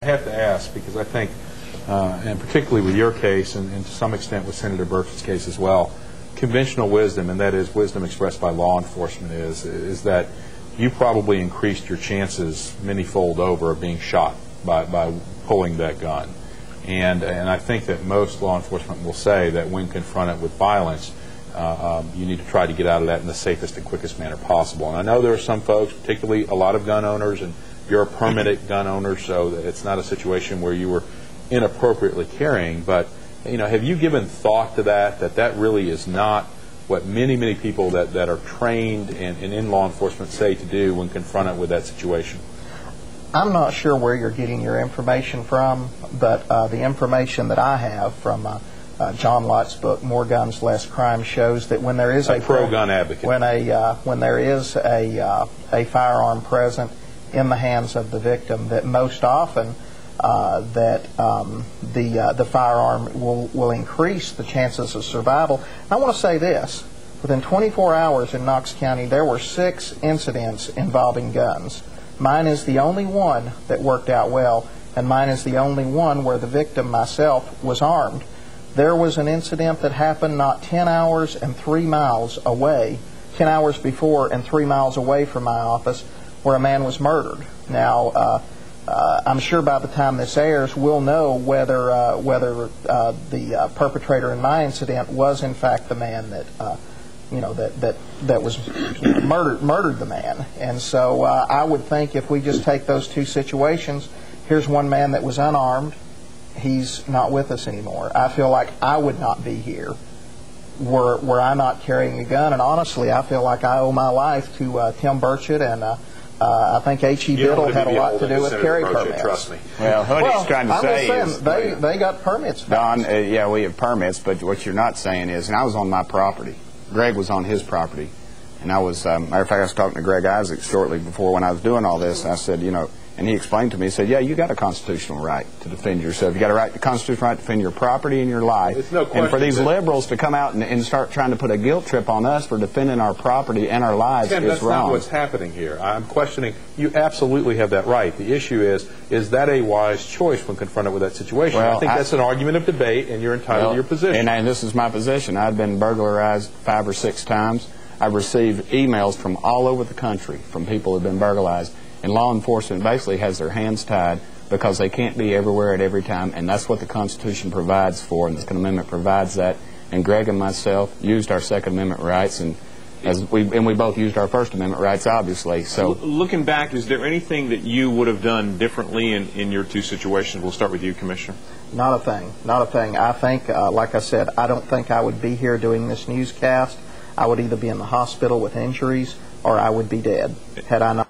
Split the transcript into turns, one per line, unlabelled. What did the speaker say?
I have to ask because I think, and particularly with your case, and to some extent with Senator Burchett's case as well, conventional wisdom, and that is wisdom expressed by law enforcement, is that you probably increased your chances many-fold over of being shot by pulling that gun. And I think that most law enforcement will say that when confronted with violence, you need to try to get out of that in the safest and quickest manner possible. And I know there are some folks, particularly a lot of gun owners, and you're a permitted gun owner, so it's not a situation where you were inappropriately carrying. But have you given thought to that really is not what many people that are trained and in law enforcement say to do when confronted with that situation?
I'm not sure where you're getting your information from, but the information that I have from John Lott's book, More Guns, Less Crime, shows that when there is a
pro-gun advocate,
when there is a firearm present in the hands of the victim, that most often the firearm will increase the chances of survival. I want to say this: within 24 hours in Knox County, there were 6 incidents involving guns. Mine is the only one that worked out well, and mine is the only one where the victim, myself, was armed. There was an incident that happened not 10 hours and 3 miles away, 10 hours before and 3 miles away from my office, where a man was murdered. Now, I'm sure by the time this airs, we'll know whether the perpetrator in my incident was in fact the man that that was murdered the man. And so I would think if we just take those 2 situations, here's one man that was unarmed. He's not with us anymore. I feel like I would not be here were I not carrying a gun. And honestly, I feel like I owe my life to Tim Burchett, and I think H.E. Biddle had a lot to do with carry permits.
Trust me.
Well, what he's trying to say is
they got permits.
Don, yeah, we have permits, but what you're not saying is, and I was on my property. Greg was on his property, and I was, matter of fact, I was talking to Greg Isaac shortly before when I was doing all this, and I said, and he explained to me, he said, yeah, you got a constitutional right to defend yourself. You got a constitutional right to defend your property and your life.
It's no question.
And for these liberals to come out and start trying to put a guilt trip on us for defending our property and our lives
Tim,
is
that's
wrong.
Not what's happening here. I'm questioning. You absolutely have that right. The issue is that a wise choice when confronted with that situation?
Well,
I think that's an argument of debate, and you're entitled to your position.
And this is my position. I've been burglarized 5 or 6 times. I've received emails from all over the country from people who have been burglarized. And law enforcement basically has their hands tied because they can't be everywhere at every time, and that's what the Constitution provides for, and the Second Amendment provides that. And Greg and myself used our Second Amendment rights, and we both used our First Amendment rights, obviously. So,
looking back, is there anything that you would have done differently in your 2 situations? We'll start with you, Commissioner.
Not a thing. Not a thing. I think, like I said, I don't think I would be here doing this newscast. I would either be in the hospital with injuries, or I would be dead had I not